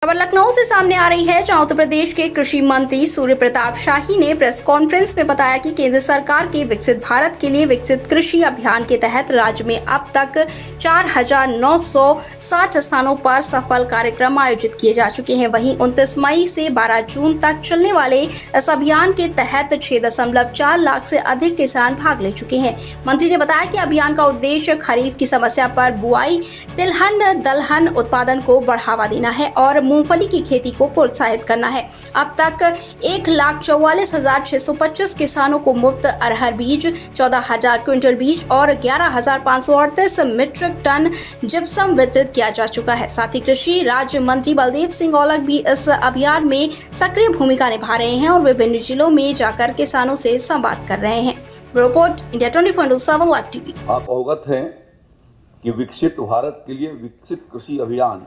खबर लखनऊ से सामने आ रही है, जहां उत्तर प्रदेश के कृषि मंत्री सूर्य प्रताप शाही ने प्रेस कॉन्फ्रेंस में बताया कि केंद्र सरकार के विकसित भारत के लिए विकसित कृषि अभियान के तहत राज्य में अब तक 4,960 स्थानों पर सफल कार्यक्रम आयोजित किए जा चुके हैं। वहीं 29 मई से 12 जून तक चलने वाले इस अभियान के तहत 6.4 लाख से अधिक किसान भाग ले चुके हैं। मंत्री ने बताया कि अभियान का उद्देश्य खरीफ की समस्या पर बुआई, तिलहन दलहन उत्पादन को बढ़ावा देना है और मूंगफली की खेती को प्रोत्साहित करना है। अब तक 1,44,625 किसानों को मुफ्त अरहर बीज, 14,000 क्विंटल बीज और 11,538 मीट्रिक टन जिप्सम वितरित किया जा चुका है। साथ ही कृषि राज्य मंत्री बलदेव सिंह औलख भी इस अभियान में सक्रिय भूमिका निभा रहे हैं और विभिन्न जिलों में जाकर किसानों से संवाद कर रहे हैं। Report India 24/7 live TV. आप अवगत हैं कि विकसित भारत के लिए विकसित कृषि अभियान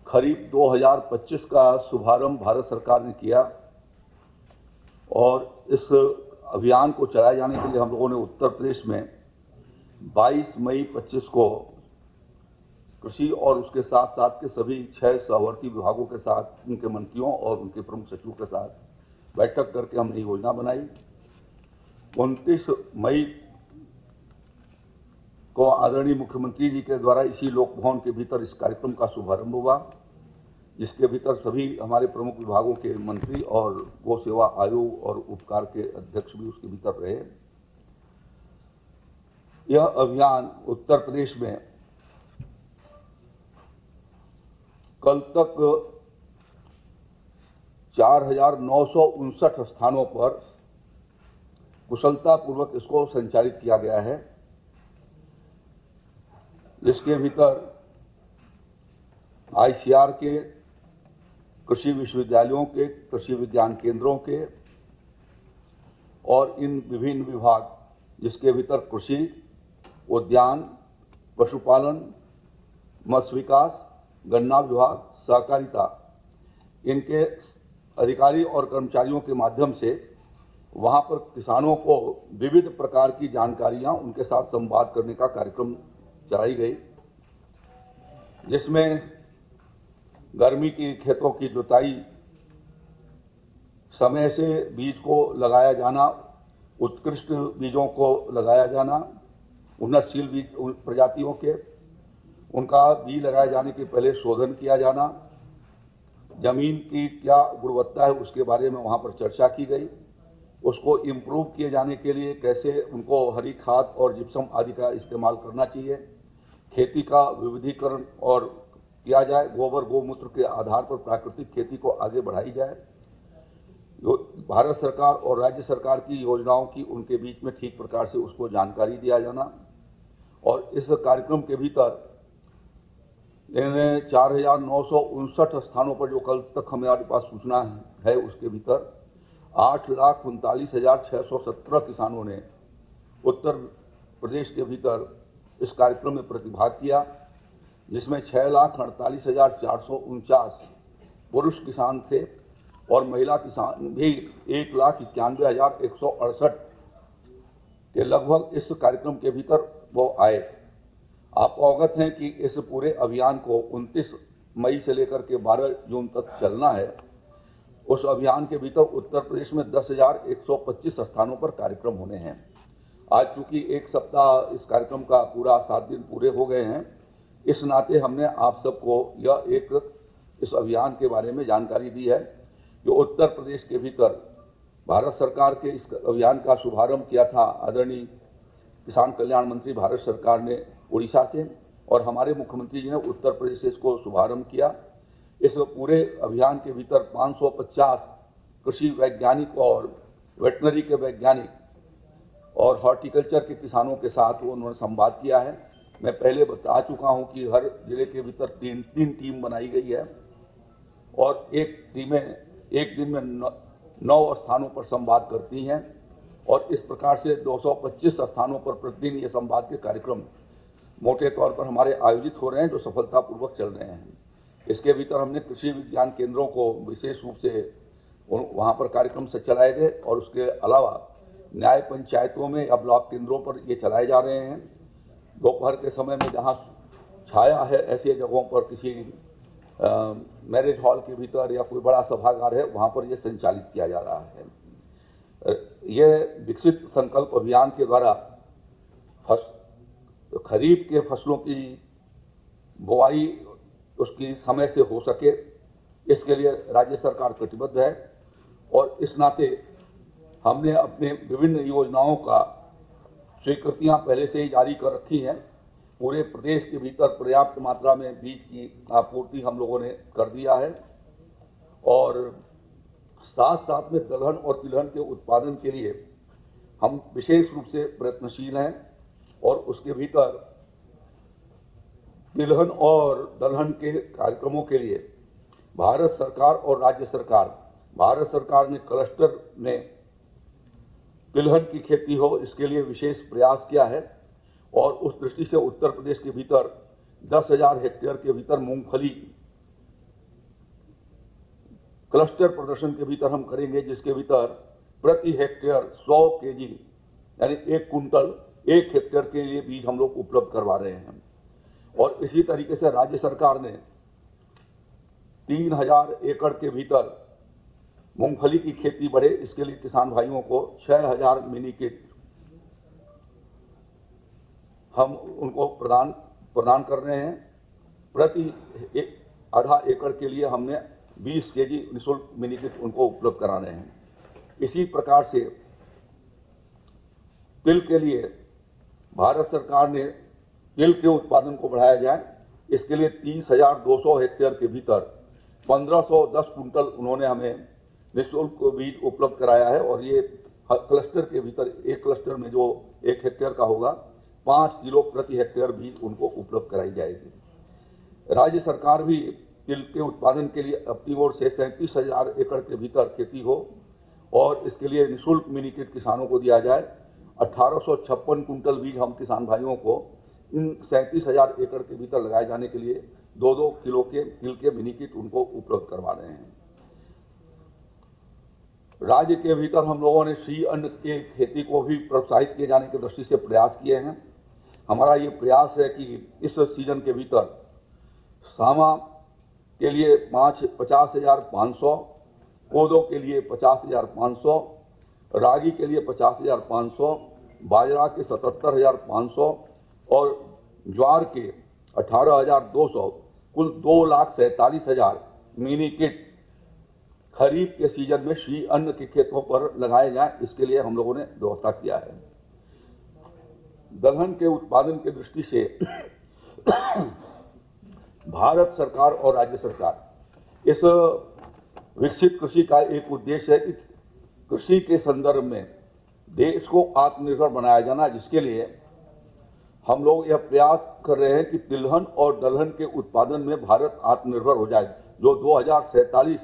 खरीफ 2025 का शुभारंभ भारत सरकार ने किया और इस अभियान को चलाए जाने के लिए हम लोगों ने उत्तर प्रदेश में 22 मई 25 को कृषि और उसके साथ साथ के सभी 6 सहवर्ती विभागों के साथ उनके मंत्रियों और उनके प्रमुख सचिवों के साथ बैठक करके हमने योजना बनाई। 29 मई को आदरणीय मुख्यमंत्री जी के द्वारा इसी लोक भवन के भीतर इस कार्यक्रम का शुभारंभ हुआ, जिसके भीतर सभी हमारे प्रमुख विभागों के मंत्री और गौ सेवा आयोग और उपकार के अध्यक्ष भी उसके भीतर रहे। यह अभियान उत्तर प्रदेश में कल तक 4,959 स्थानों पर कुशलतापूर्वक इसको संचालित किया गया है, जिसके भीतर आईसीआर के, कृषि विश्वविद्यालयों के, कृषि विज्ञान केंद्रों के और इन विभिन्न विभाग, जिसके भीतर कृषि, उद्यान, पशुपालन, मत्स्य विकास, गन्ना विभाग, सहकारिता, इनके अधिकारी और कर्मचारियों के माध्यम से वहां पर किसानों को विविध प्रकार की जानकारियां, उनके साथ संवाद करने का कार्यक्रम चलाई गई, जिसमें गर्मी की खेतों की जुताई, समय से बीज को लगाया जाना, उत्कृष्ट बीजों को लगाया जाना, उन्नतशील बीज प्रजातियों के, उनका बीज लगाए जाने के पहले शोधन किया जाना, जमीन की क्या गुणवत्ता है उसके बारे में वहां पर चर्चा की गई। उसको इम्प्रूव किए जाने के लिए कैसे उनको हरी खाद और जिप्सम आदि का इस्तेमाल करना चाहिए, खेती का विविधीकरण और किया जाए, गोबर गोमूत्र के आधार पर प्राकृतिक खेती को आगे बढ़ाई जाए, भारत सरकार और राज्य सरकार की योजनाओं की उनके बीच में ठीक प्रकार से उसको जानकारी दिया जाना। और इस कार्यक्रम के भीतर 4,959 स्थानों पर जो कल तक हमारे पास सूचना है, उसके भीतर 8,39,617 किसानों ने उत्तर प्रदेश के भीतर इस कार्यक्रम में प्रतिभाग किया, जिसमें 6,48,449 पुरुष किसान थे और महिला किसान भी 1,91,168 के लगभग इस कार्यक्रम के भीतर वो आए। आप अवगत हैं कि इस पूरे अभियान को 29 मई से लेकर के 12 जून तक चलना है। उस अभियान के भीतर उत्तर प्रदेश में 10,125 स्थानों पर कार्यक्रम होने हैं। आज चूंकि एक सप्ताह इस कार्यक्रम का पूरा 7 दिन पूरे हो गए हैं, इस नाते हमने आप सबको यह इस अभियान के बारे में जानकारी दी है। जो उत्तर प्रदेश के भीतर भारत सरकार के इस अभियान का शुभारंभ किया था आदरणीय किसान कल्याण मंत्री भारत सरकार ने उड़ीसा से, और हमारे मुख्यमंत्री जी ने उत्तर प्रदेश से इसको शुभारंभ किया। इस पूरे अभियान के भीतर 550 कृषि वैज्ञानिक और वेटनरी के वैज्ञानिक और हॉर्टिकल्चर के किसानों के साथ उन्होंने संवाद किया है। मैं पहले बता चुका हूं कि हर जिले के भीतर तीन टीम बनाई गई है और एक दिन में 9 स्थानों पर संवाद करती हैं और इस प्रकार से 225 स्थानों पर प्रतिदिन ये संवाद के कार्यक्रम मोटे तौर पर हमारे आयोजित हो रहे हैं, जो सफलतापूर्वक चल रहे हैं। इसके भीतर हमने कृषि विज्ञान केंद्रों को विशेष रूप से वहां पर कार्यक्रम से चलाए गए और उसके अलावा न्याय पंचायतों में या ब्लॉक केंद्रों पर ये चलाए जा रहे हैं। दोपहर के समय में जहां छाया है, ऐसे जगहों पर किसी मैरिज हॉल के भीतर या कोई बड़ा सभागार है वहाँ पर यह संचालित किया जा रहा है। यह विकसित संकल्प अभियान के द्वारा खरीफ के फसलों की बुआई उसकी समय से हो सके, इसके लिए राज्य सरकार कटिबद्ध है और इस नाते हमने अपने विभिन्न योजनाओं का स्वीकृतियां पहले से ही जारी कर रखी हैं। पूरे प्रदेश के भीतर पर्याप्त मात्रा में बीज की आपूर्ति हम लोगों ने कर दिया है और साथ साथ में दलहन और तिलहन के उत्पादन के लिए हम विशेष रूप से प्रयत्नशील हैं और उसके भीतर तिलहन और दलहन के कार्यक्रमों के लिए भारत सरकार और राज्य सरकार ने क्लस्टर में तिलहन की खेती हो इसके लिए विशेष प्रयास किया है और उस दृष्टि से उत्तर प्रदेश के भीतर 10,000 हेक्टेयर के भीतर मूंगफली क्लस्टर प्रदर्शन के भीतर हम करेंगे, जिसके भीतर प्रति हेक्टेयर 100 केजी यानी 1 कुंटल 1 हेक्टेयर के लिए बीज हम लोग उपलब्ध करवा रहे हैं। और इसी तरीके से राज्य सरकार ने 3,000 एकड़ के भीतर मूंगफली की खेती बढ़े इसके लिए किसान भाइयों को 6,000 मिनी किट हम उनको प्रदान कर रहे हैं। प्रति आधा एकड़ के लिए हमने 20 केजी निःशुल्क मिनी किट उनको उपलब्ध करा रहे हैं। इसी प्रकार से तिल के लिए भारत सरकार ने तिल के उत्पादन को बढ़ाया जाए, इसके लिए 30,200 हेक्टेयर के भीतर 1,510 कुंटल उन्होंने हमें निःशुल्क बीज उपलब्ध कराया है और ये क्लस्टर के भीतर एक क्लस्टर में जो 1 हेक्टेयर का होगा 5 किलो प्रति हेक्टेयर बीज उनको उपलब्ध कराई जाएगी। राज्य सरकार भी तिल के उत्पादन के लिए अपनी ओर से 37,000 एकड़ के भीतर खेती हो और इसके लिए निःशुल्क मिनी किट किसानों को दिया जाए। 1856 कुंटल बीज हम किसान भाइयों को इन 37,000 एकड़ के भीतर लगाए जाने के लिए 2-2 किलो के तिल के मिनी किट उनको उपलब्ध करवा रहे हैं। राज्य के भीतर हम लोगों ने श्री अन्न के खेती को भी प्रोत्साहित किए जाने की दृष्टि से प्रयास किए हैं। हमारा ये प्रयास है कि इस सीजन के भीतर सामा के लिए 50,500, कोदो के लिए 50,500, रागी के लिए 50,500, बाजरा के 77,500 और ज्वार के 18,200, कुल 2,47,000 मिनी किट खरीफ के सीजन में श्री अन्न के खेतों पर लगाए जाएं, इसके लिए हम लोगों ने व्यवस्था किया है। दलहन के उत्पादन की दृष्टि से भारत सरकार और राज्य सरकार इस विकसित कृषि का एक उद्देश्य है कि कृषि के संदर्भ में देश को आत्मनिर्भर बनाया जाना, जिसके लिए हम लोग यह प्रयास कर रहे हैं कि तिलहन और दलहन के उत्पादन में भारत आत्मनिर्भर हो जाए। जो 2047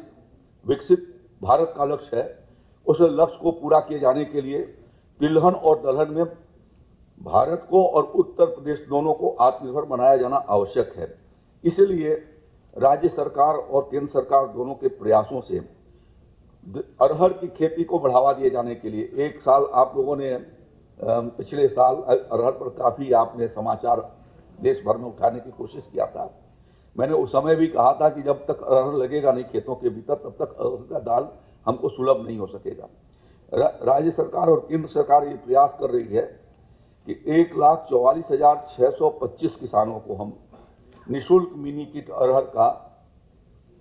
विकसित भारत का लक्ष्य है, उस लक्ष्य को पूरा किए जाने के लिए तिलहन और दलहन में भारत को और उत्तर प्रदेश दोनों को आत्मनिर्भर बनाया जाना आवश्यक है। इसलिए राज्य सरकार और केंद्र सरकार दोनों के प्रयासों से अरहर की खेती को बढ़ावा दिए जाने के लिए एक साल आप लोगों ने पिछले साल अरहर पर काफ़ी आपने समाचार देश भर में उठाने की कोशिश किया था। मैंने उस समय भी कहा था कि जब तक अरहर लगेगा नहीं खेतों के भीतर तब तक अरहर का दाल हमको सुलभ नहीं हो सकेगा। राज्य सरकार और केंद्र सरकार ये प्रयास कर रही है कि 1,44,625 किसानों को हम निःशुल्क मिनी किट अरहर का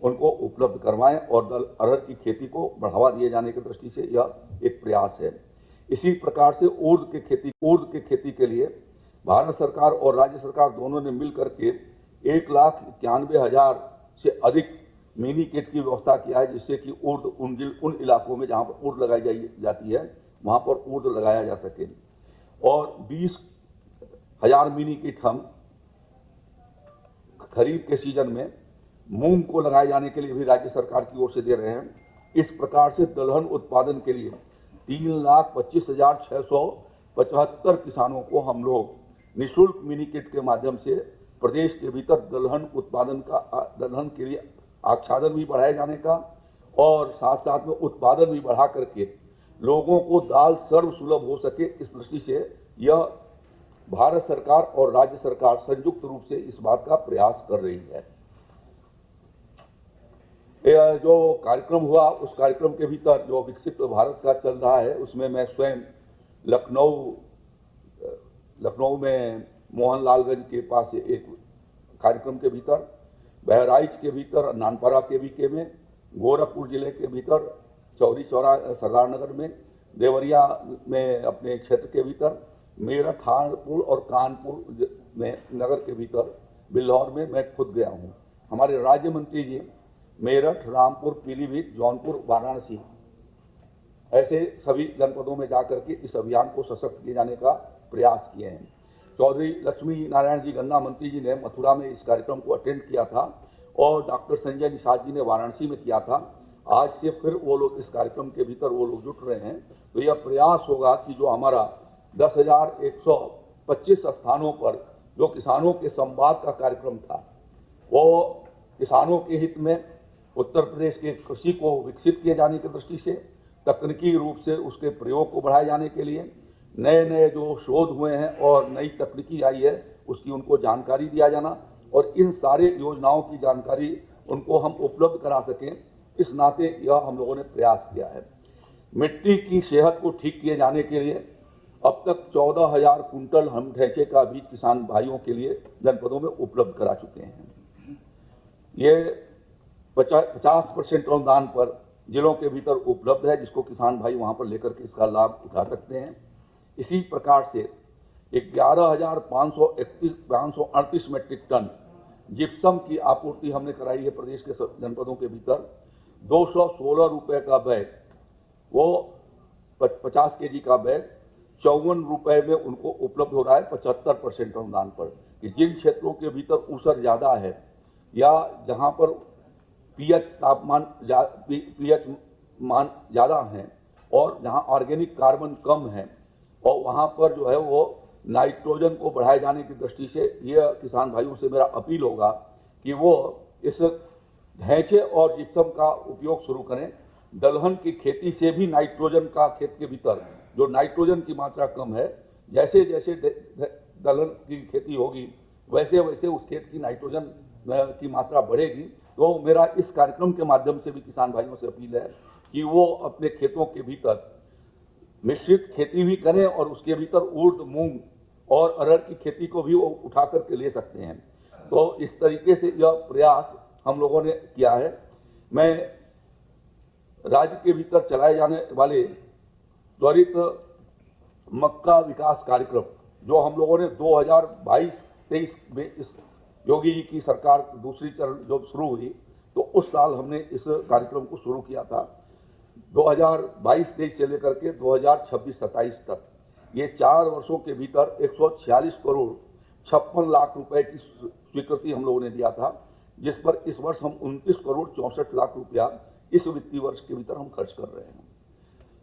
उनको उपलब्ध करवाएं और अरहर की खेती को बढ़ावा दिए जाने की दृष्टि से यह एक प्रयास है। इसी प्रकार से उर्द के खेती के लिए भारत सरकार और राज्य सरकार दोनों ने मिलकर के 1,91,000 से अधिक मिनी किट की व्यवस्था किया है, जिससे कि उर्द उन इलाकों में जहां पर उर्द लगाई जाती है वहां पर उर्द लगाया जा सके। और 20,000 मिनी किट हम खरीफ के सीजन में मूंग को लगाए जाने के लिए भी राज्य सरकार की ओर से दे रहे हैं। इस प्रकार से दलहन उत्पादन के लिए 3,25,675 किसानों को हम लोग निःशुल्क मिनी किट के माध्यम से प्रदेश के भीतर दलहन के लिए आच्छादन भी बढ़ाए जाने का और साथ साथ में उत्पादन भी बढ़ा करके लोगों को दाल सर्व सुलभ हो सके, इस दृष्टि से यह भारत सरकार और राज्य सरकार संयुक्त रूप से इस बात का प्रयास कर रही है। ये जो कार्यक्रम हुआ उस कार्यक्रम के भीतर जो विकसित भारत का चल रहा है उसमें मैं स्वयं लखनऊ में मोहनलालगंज के पास एक कार्यक्रम के भीतर, बहराइच के भीतर नानपारा केवीके में, गोरखपुर जिले के भीतर चौरी चौरा सरदार नगर में, देवरिया में अपने क्षेत्र के भीतर, मेरठ हापुड़ और कानपुर में नगर के भीतर, बिल्हौर में मैं खुद गया हूँ। हमारे राज्य मंत्री जी मेरठ, रामपुर, पीलीभीत, जौनपुर, वाराणसी ऐसे सभी जनपदों में जाकर के इस अभियान को सशक्त किए जाने का प्रयास किए हैं। चौधरी लक्ष्मी नारायण जी गन्ना मंत्री जी ने मथुरा में इस कार्यक्रम को अटेंड किया था और डॉक्टर संजय निषाद जी ने वाराणसी में किया था। आज से फिर वो लोग इस कार्यक्रम के भीतर वो लोग जुट रहे हैं। तो यह प्रयास होगा कि जो हमारा 10,125 स्थानों पर जो किसानों के संवाद का कार्यक्रम था वो किसानों के हित में, उत्तर प्रदेश के कृषि को विकसित किए जाने की दृष्टि से, तकनीकी रूप से उसके प्रयोग को बढ़ाए जाने के लिए, नए नए जो शोध हुए हैं और नई तकनीकी आई है उसकी उनको जानकारी दिया जाना और इन सारे योजनाओं की जानकारी उनको हम उपलब्ध करा सकें, इस नाते यह हम लोगों ने प्रयास किया है। मिट्टी की सेहत को ठीक किए जाने के लिए अब तक 14,000 कुंटल हम ढैंचे का बीज किसान भाइयों के लिए जनपदों में उपलब्ध करा चुके हैं। ये 50% अनुदान पर जिलों के भीतर उपलब्ध है, जिसको किसान भाई वहां पर लेकर के इसका लाभ उठा सकते हैं। इसी प्रकार से 11,538 मीट्रिक टन जिप्सम की आपूर्ति हमने कराई है प्रदेश के जनपदों के भीतर। 216 रुपए का बैग, वो 50 केजी का बैग 54 रुपए में उनको उपलब्ध हो रहा है 75% अनुदान पर। कि जिन क्षेत्रों के भीतर ऊसर ज्यादा है या जहां पर पीएच मान ज्यादा है और जहां ऑर्गेनिक कार्बन कम है और वहां पर जो है वो नाइट्रोजन को बढ़ाए जाने की दृष्टि से यह किसान भाइयों से मेरा अपील होगा कि वो इस ढैंचे और जिप्सम का उपयोग शुरू करें। दलहन की खेती से भी नाइट्रोजन का खेत के भीतर जो नाइट्रोजन की मात्रा कम है, जैसे जैसे दलहन की खेती होगी वैसे वैसे उस खेत की नाइट्रोजन की मात्रा बढ़ेगी। तो मेरा इस कार्यक्रम के माध्यम से भी किसान भाइयों से अपील है कि वो अपने खेतों के भीतर मिश्रित खेती भी करें और उसके भीतर उर्द, मूंग और अरहर की खेती को भी वो उठा करके ले सकते हैं। तो इस तरीके से यह प्रयास हम लोगों ने किया है। मैं राज्य के भीतर चलाए जाने वाले त्वरित मक्का विकास कार्यक्रम जो हम लोगों ने 2022-23 में इस योगी जी की सरकार दूसरी चरण जो शुरू हुई तो उस साल हमने इस कार्यक्रम को शुरू किया था। 2022-23 से लेकर के 2026-27 तक ये 4 वर्षों के भीतर 146 करोड़ 56 लाख रुपए की स्वीकृति हम लोगों ने दिया था, जिस पर इस वर्ष हम 29 करोड़ 64 लाख रुपया इस वित्तीय वर्ष के भीतर हम खर्च कर रहे हैं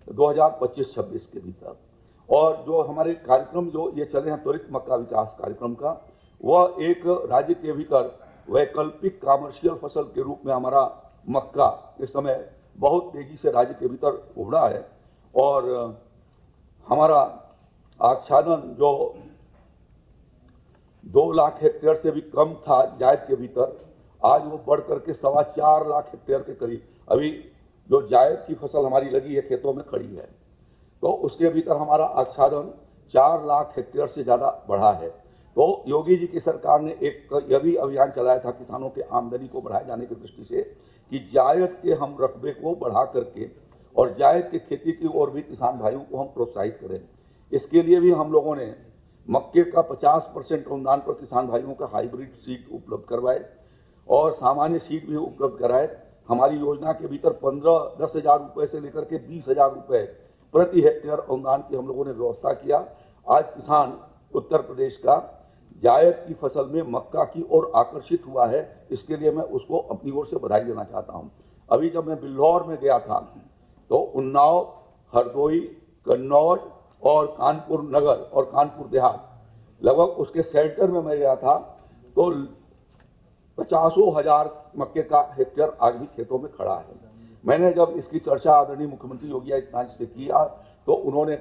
2025-26 के भीतर। और जो हमारे कार्यक्रम जो ये चले हैं त्वरित मक्का विकास कार्यक्रम का, वह एक राज्य के भीतर वैकल्पिक कॉमर्शियल फसल के रूप में हमारा मक्का इस समय बहुत तेजी से राज्य के भीतर उभरा है और हमारा आच्छादन जो 2 लाख हेक्टेयर से भी कम था जायद के भीतर, आज वो बढ़ करके 4.25 लाख हेक्टेयर के करीब अभी जो जायद की फसल हमारी लगी है खेतों में खड़ी है, तो उसके भीतर हमारा आच्छादन 4 लाख हेक्टेयर से ज्यादा बढ़ा है। तो योगी जी की सरकार ने एक यह भी अभियान चलाया था किसानों के आमदनी को बढ़ाए जाने की दृष्टि से कि जायद के हम रकबे को बढ़ा करके और जायद की खेती की ओर भी किसान भाइयों को हम प्रोत्साहित करें। इसके लिए भी हम लोगों ने मक्के का 50% अनुदान पर किसान भाइयों का हाइब्रिड सीड उपलब्ध करवाए और सामान्य सीड भी उपलब्ध कराए। हमारी योजना के भीतर 10,000 रुपए से लेकर के 20,000 रुपए प्रति हेक्टेयर अनुदान की हम लोगों ने व्यवस्था किया। आज किसान उत्तर प्रदेश का जायद की फसल में मक्का की ओर आकर्षित हुआ है, इसके लिए मैं उसको अपनी ओर से बधाई देना चाहता हूं। अभी जब मैं बिल्हौर में गया था तो उन्नाव, हरदोई, कन्नौज और कानपुर नगर और कानपुर देहात लगभग उसके सेंटर में मैं गया था तो 50,000 मक्के का हेक्टेयर आज भी खेतों में खड़ा है। मैंने जब इसकी चर्चा आदरणीय मुख्यमंत्री योगी आदित्यनाथ से किया तो उन्होंने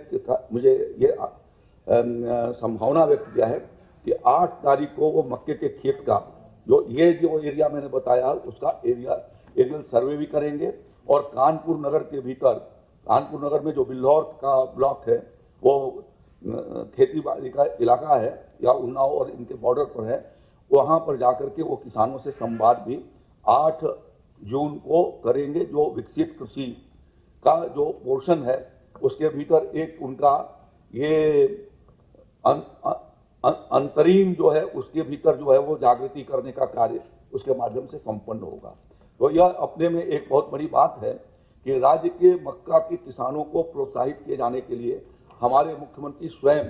मुझे ये संभावना व्यक्त किया है कि 8 तारीख को वो मक्के के खेत का जो एरिया मैंने बताया उसका एरिया एरियल सर्वे भी करेंगे और कानपुर नगर के भीतर, कानपुर नगर में जो बिल्हौर का ब्लॉक है वो खेती बाड़ी का इलाका है या उन्नाव और इनके बॉर्डर पर है, वहाँ पर जाकर के वो किसानों से संवाद भी 8 जून को करेंगे। जो विकसित कृषि का जो पोर्शन है उसके भीतर एक उनका ये अंतरीम जो है उसके भीतर जो है वो जागृति करने का कार्य उसके माध्यम से संपन्न होगा। तो यह अपने में एक बहुत बड़ी बात है कि राज्य के मक्का के किसानों को प्रोत्साहित किए जाने के लिए हमारे मुख्यमंत्री स्वयं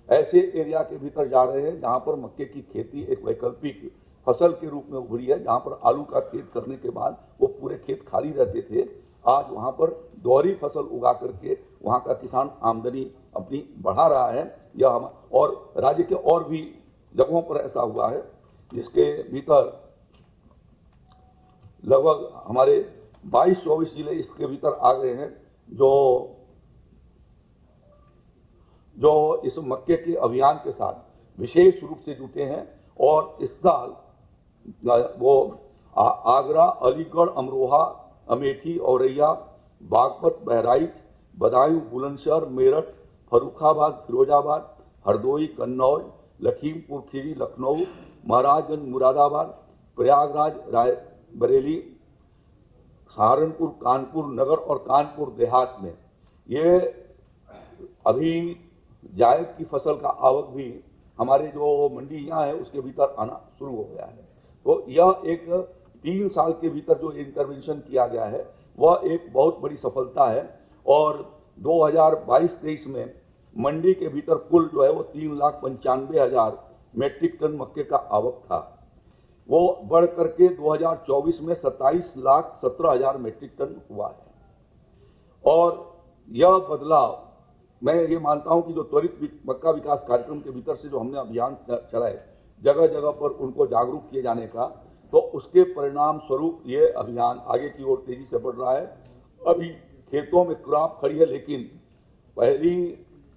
ऐसे एरिया के भीतर जा रहे हैं जहां पर मक्के की खेती एक वैकल्पिक फसल के रूप में उभरी है। जहां पर आलू का खेत करने के बाद वो पूरे खेत खाली रहते थे, आज वहां पर दोहरी फसल उगा करके वहां का किसान आमदनी अपनी बढ़ा रहा है। यह हम और राज्य के और भी जगहों पर ऐसा हुआ है जिसके भीतर लगभग हमारे 22-24 जिले इसके भीतर आ गए हैं जो इस मक्के के अभियान के साथ विशेष रूप से जुटे हैं। और इस साल वो आगरा, अलीगढ़, अमरोहा, अमेठी, औरैया, बागपत, बहराइच, बदायूं, बुलंदशहर, मेरठ, फर्रुखाबाद, फिरोजाबाद, हरदोई, कन्नौज, लखीमपुर खीरी, लखनऊ, महाराजगंज, मुरादाबाद, प्रयागराज, रायबरेली, सहारनपुर, कानपुर नगर और कानपुर देहात में ये अभी जायद की फसल का आवक भी हमारे जो मंडियां हैं उसके भीतर आना शुरू हो गया है। तो यह एक 3 साल के भीतर जो इंटरवेंशन किया गया है वह एक बहुत बड़ी सफलता है। और 2022-23 में मंडी के भीतर कुल जो है वो 3,95,000 मेट्रिक टन मक्के का आवक था, वो बढ़ करके 2024 में 27,17,000 मेट्रिक टन हुआ है। और यह बदलाव मैं ये मानता हूं कि जो त्वरित मक्का विकास कार्यक्रम के भीतर से जो हमने अभियान चलाए जगह जगह पर उनको जागरूक किए जाने का, तो उसके परिणाम स्वरूप ये अभियान आगे की ओर तेजी से बढ़ रहा है। अभी खेतों में क्रॉप खड़ी है, लेकिन 1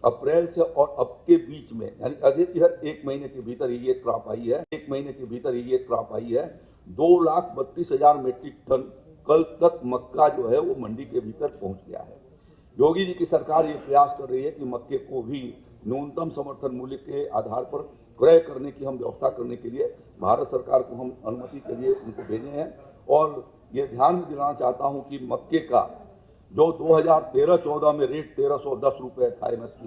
अप्रैल से और अब के बीच में यानी अधिकतर 1 महीने के भीतर ही ये क्रॉप आई है, 1 महीने के भीतर ही ये क्रॉप आई है। 2,32,000 मेट्रिक टन कल तक मक्का जो है वो मंडी के भीतर पहुंच गया है। योगी जी की सरकार ये प्रयास कर रही है कि मक्के को भी न्यूनतम समर्थन मूल्य के आधार पर क्रय करने की हम व्यवस्था करने के लिए भारत सरकार को हम अनुमति के लिए उनको भेजे हैं। और ये ध्यान में दिलाना चाहता हूं कि मक्के का जो 2013-14 में रेट 1,310 रुपये था MSP,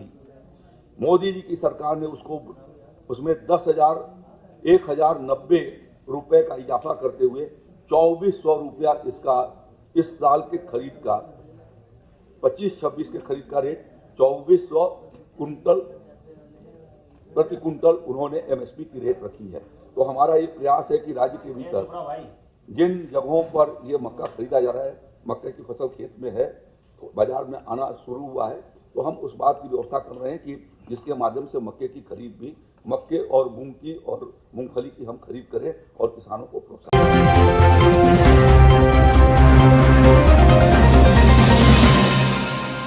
मोदी जी की सरकार ने उसमें 1,090 रुपये का इजाफा करते हुए 2,400 रुपया इसका इस साल के खरीद का 25-26 के खरीद का रेट 2,400 प्रति कुंटल उन्होंने MSP की रेट रखी है। तो हमारा ये प्रयास है कि राज्य के भीतर जिन जगहों पर ये मक्का खरीदा जा रहा है, मक्के की फसल खेत में है, तो बाजार में आना शुरू हुआ है, तो हम उस बात की व्यवस्था कर रहे हैं कि जिसके माध्यम से मक्के की खरीद भी, मक्के और मूंग की और मूंगफली की हम खरीद करें और किसानों को प्रोत्साहन